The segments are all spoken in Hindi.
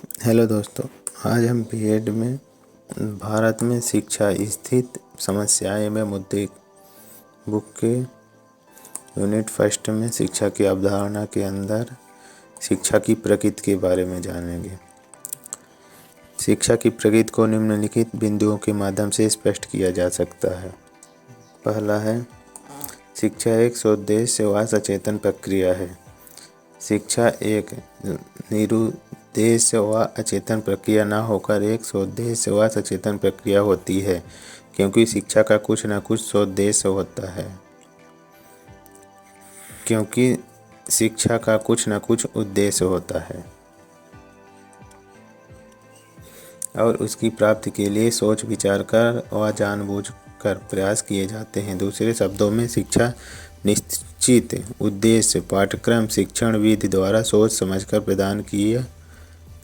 हेलो दोस्तों, आज हम बीएड में भारत में शिक्षा स्थित समस्याएं एवं मुद्दे बुक के यूनिट फर्स्ट में शिक्षा की अवधारणा के अंदर शिक्षा की प्रकृति के बारे में जानेंगे। शिक्षा की प्रकृति को निम्नलिखित बिंदुओं के माध्यम से स्पष्ट किया जा सकता है। पहला है, शिक्षा एक सोद्देश्य व सचेतन प्रक्रिया है। शिक्षा एक निरुद्देश्य व अचेतन प्रक्रिया न होकर एक सोद्देश्य व सचेतन प्रक्रिया होती है, क्योंकि शिक्षा का कुछ न कुछ सोद्देश्य होता है। क्योंकि शिक्षा का कुछ न कुछ उद्देश्य होता है और उसकी प्राप्ति के लिए सोच विचार कर व जानबूझ कर प्रयास किए जाते हैं। दूसरे शब्दों में, शिक्षा निश्चित उद्देश्य, पाठ्यक्रम, शिक्षण विधि द्वारा सोच समझकर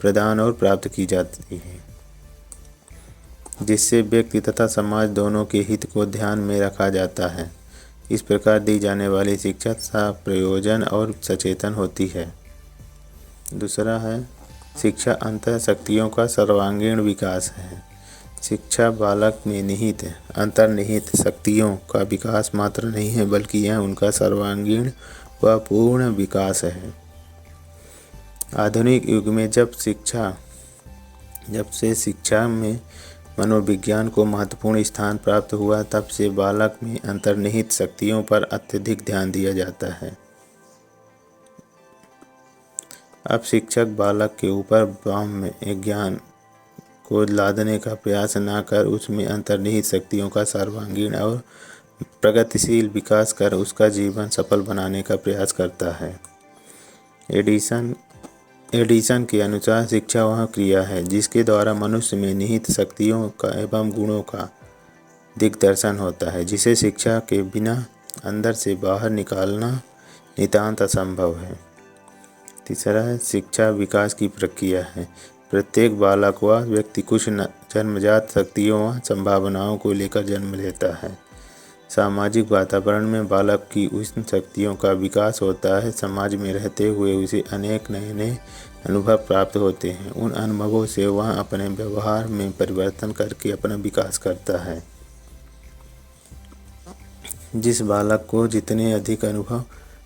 प्रदान और प्राप्त की जाती है, जिससे व्यक्ति तथा समाज दोनों के हित को ध्यान में रखा जाता है। इस प्रकार दी जाने वाली शिक्षा प्रयोजन और सचेतन होती है। दूसरा है, शिक्षा अंतःशक्तियों का सर्वांगीण विकास है। शिक्षा बालक में निहित अंतर्निहित शक्तियों का विकास मात्र नहीं है, बल्कि यह उनका सर्वांगीण व पूर्ण विकास है। आधुनिक युग में जब से शिक्षा में मनोविज्ञान को महत्वपूर्ण स्थान प्राप्त हुआ, तब से बालक में अंतर्निहित शक्तियों पर अत्यधिक ध्यान दिया जाता है। अब शिक्षक बालक के ऊपर ब्रह्म ज्ञान को लादने का प्रयास न कर उसमें अंतर्निहित शक्तियों का सर्वांगीण और प्रगतिशील विकास कर उसका जीवन सफल बनाने का प्रयास करता है। एडिसन के अनुसार शिक्षा वह क्रिया है जिसके द्वारा मनुष्य में निहित शक्तियों का एवं गुणों का दिग्दर्शन होता है, जिसे शिक्षा के बिना अंदर से बाहर निकालना नितांत असंभव है। तीसरा है, शिक्षा विकास की प्रक्रिया है। प्रत्येक बालक व व्यक्ति कुछ जन्मजात शक्तियों व संभावनाओं को लेकर जन्म लेता है। सामाजिक वातावरण में बालक की उस शक्तियों का विकास होता है। समाज में रहते हुए उसे अनेक नए नए अनुभव प्राप्त होते हैं। उन अनुभवों से वह अपने व्यवहार में परिवर्तन करके अपना विकास करता है। जिस बालक को जितने अधिक अनुभव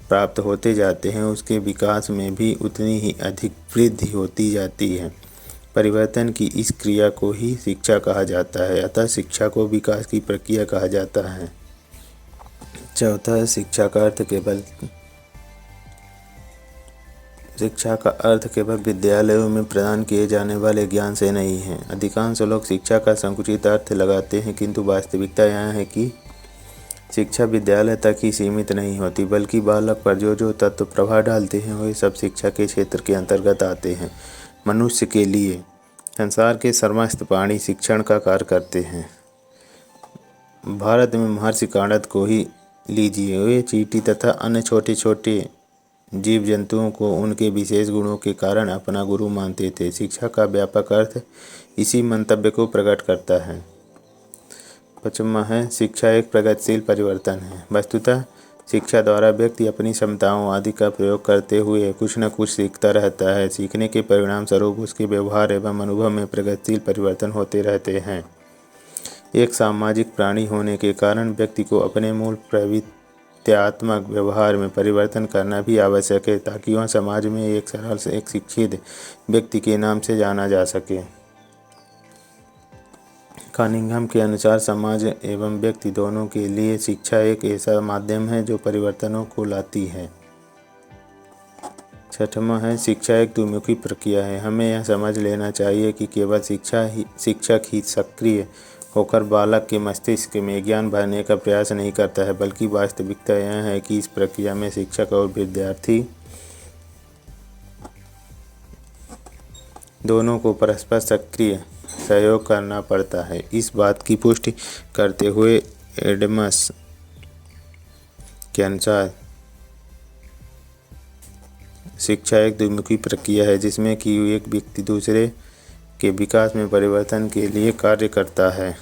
प्राप्त होते जाते हैं, उसके विकास में भी उतनी ही अधिक वृद्धि होती जाती है। परिवर्तन की इस क्रिया को ही शिक्षा कहा जाता है। अतः शिक्षा को विकास की प्रक्रिया कहा जाता है। चौथा, शिक्षा का अर्थ केवल विद्यालयों में प्रदान किए जाने वाले ज्ञान से नहीं है। अधिकांश लोग शिक्षा का संकुचित अर्थ लगाते हैं, किंतु वास्तविकता यह है कि शिक्षा विद्यालय तक ही सीमित नहीं होती, बल्कि बालक पर जो तत्व प्रभाव डालते हैं वे सब शिक्षा के क्षेत्र के अंतर्गत आते हैं। मनुष्य के लिए संसार के सर्वश्रेष्ठ प्राणी शिक्षण का कार्य करते हैं। भारत में महर्षि काणद को ही लीजिए, वे चींटी तथा अन्य छोटे छोटे जीव जंतुओं को उनके विशेष गुणों के कारण अपना गुरु मानते थे। शिक्षा का व्यापक अर्थ इसी मंतव्य को प्रकट करता है। पांचवां है, शिक्षा एक प्रगतिशील परिवर्तन है। वस्तुतः शिक्षा द्वारा व्यक्ति अपनी क्षमताओं आदि का प्रयोग करते हुए कुछ न कुछ सीखता रहता है। सीखने के परिणाम स्वरूप उसके व्यवहार एवं अनुभव में प्रगतिशील परिवर्तन होते रहते हैं। एक सामाजिक प्राणी होने के कारण व्यक्ति को अपने मूल प्रवृत्त्यात्मक व्यवहार में परिवर्तन करना भी आवश्यक है, ताकि वह समाज में एक सरल से एक शिक्षित व्यक्ति के नाम से जाना जा सके। कनिंघम के अनुसार समाज एवं व्यक्ति दोनों के लिए शिक्षा एक ऐसा माध्यम है जो परिवर्तनों को लाती है। छठवां है, शिक्षा एक द्विमुखी प्रक्रिया है। हमें यह समझ लेना चाहिए कि केवल शिक्षक ही सक्रिय होकर बालक के मस्तिष्क में ज्ञान भरने का प्रयास नहीं करता है, बल्कि वास्तविकता यह है कि इस प्रक्रिया में शिक्षक और विद्यार्थी दोनों को परस्पर सक्रिय सहयोग करना पड़ता है। इस बात की पुष्टि करते हुए एडम्स के अनुसार शिक्षा एक द्विमुखी प्रक्रिया है, जिसमें कि एक व्यक्ति दूसरे के विकास में परिवर्तन के लिए कार्य करता है।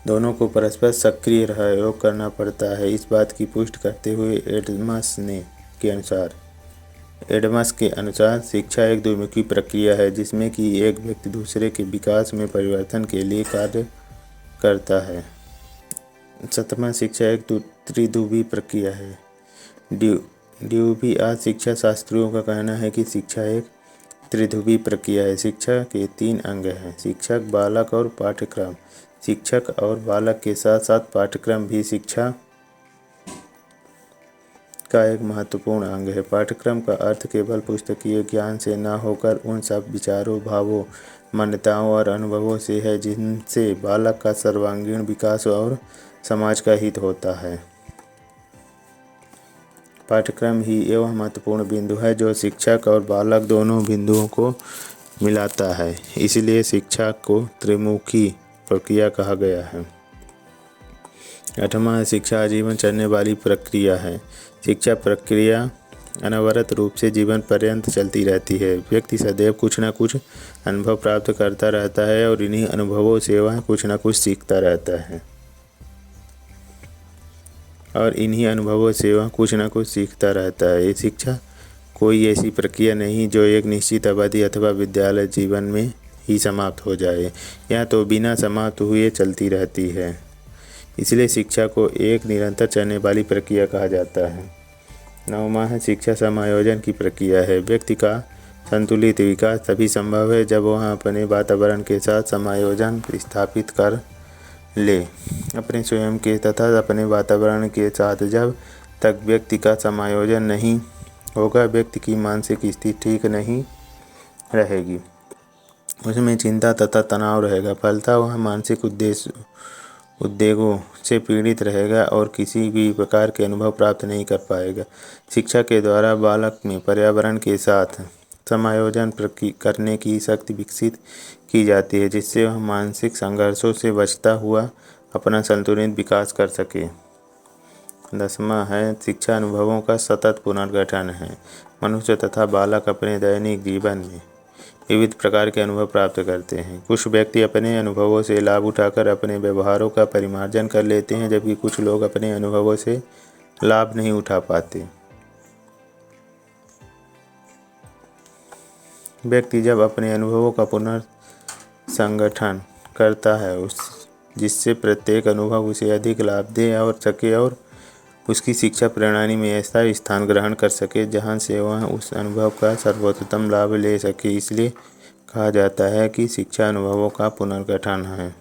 दोनों को परस्पर सक्रिय सहयोग करना पड़ता है। इस बात की पुष्टि करते हुए एडम्स के अनुसार एडम्स के अनुसार शिक्षा एक द्विमुखी प्रक्रिया है जिसमें कि एक व्यक्ति दूसरे के विकास में परिवर्तन के लिए कार्य करता है। 7वां, शिक्षा एक त्रिध्रुवी प्रक्रिया है। ड्यूबी आज शिक्षा शास्त्रियों का कहना है कि शिक्षा एक त्रिध्रुवी प्रक्रिया है। शिक्षा के 3 अंग हैं: शिक्षक, बालक और पाठ्यक्रम। शिक्षक और बालक के साथ साथ पाठ्यक्रम भी शिक्षा का एक महत्वपूर्ण अंग है। पाठ्यक्रम का अर्थ केवल पुस्तकीय ज्ञान से न होकर उन सब विचारों, भावों, मान्यताओं और अनुभवों से है जिनसे बालक का सर्वांगीण विकास और समाज का हित होता है। पाठ्यक्रम ही एवं महत्वपूर्ण बिंदु है जो शिक्षक और बालक दोनों बिंदुओं को मिलाता है। इसलिए शिक्षा को त्रिमुखी प्रक्रिया कहा गया है। 8वां, शिक्षा आजीवन चलने वाली प्रक्रिया है। शिक्षा प्रक्रिया अनवरत रूप से जीवन पर्यंत चलती रहती है। व्यक्ति सदैव कुछ न कुछ अनुभव प्राप्त करता रहता है और इन्हीं अनुभवों से वह कुछ न कुछ सीखता रहता है। ये शिक्षा कोई ऐसी प्रक्रिया नहीं जो एक निश्चित अवधि अथवा विद्यालय जीवन में ही समाप्त हो जाए। यह तो बिना समाप्त हुए चलती रहती है। इसलिए शिक्षा को एक निरंतर चलने वाली प्रक्रिया कहा जाता है। 9वां है, शिक्षा समायोजन की प्रक्रिया है। व्यक्ति का संतुलित विकास तभी संभव है जब वह अपने वातावरण के साथ समायोजन स्थापित कर ले। अपने स्वयं के तथा अपने वातावरण के साथ जब तक व्यक्ति का समायोजन नहीं होगा, व्यक्ति की मानसिक स्थिति ठीक नहीं रहेगी। उसमें चिंता तथा तनाव रहेगा। फलतः वह मानसिक उद्वेगों से पीड़ित रहेगा और किसी भी प्रकार के अनुभव प्राप्त नहीं कर पाएगा। शिक्षा के द्वारा बालक में पर्यावरण के साथ समायोजन करने की शक्ति विकसित की जाती है जिससे वह मानसिक संघर्षों से बचता हुआ अपना संतुलित विकास कर सके। 10वां है, शिक्षा अनुभवों का सतत पुनर्गठन है। मनुष्य तथा बालक अपने दैनिक जीवन में विविध प्रकार के अनुभव प्राप्त करते हैं। कुछ व्यक्ति अपने अनुभवों से लाभ उठाकर अपने व्यवहारों का परिमार्जन कर लेते हैं, जबकि कुछ लोग अपने अनुभवों से लाभ नहीं उठा पाते। व्यक्ति जब अपने अनुभवों का पुनर्संगठन करता है जिससे प्रत्येक अनुभव उसे अधिक लाभ दे और सके और उसकी शिक्षा प्रणाली में ऐसा स्थान ग्रहण कर सके जहां से वह उस अनुभव का सर्वोत्तम लाभ ले सके। इसलिए कहा जाता है कि शिक्षा अनुभवों का पुनर्गठन है।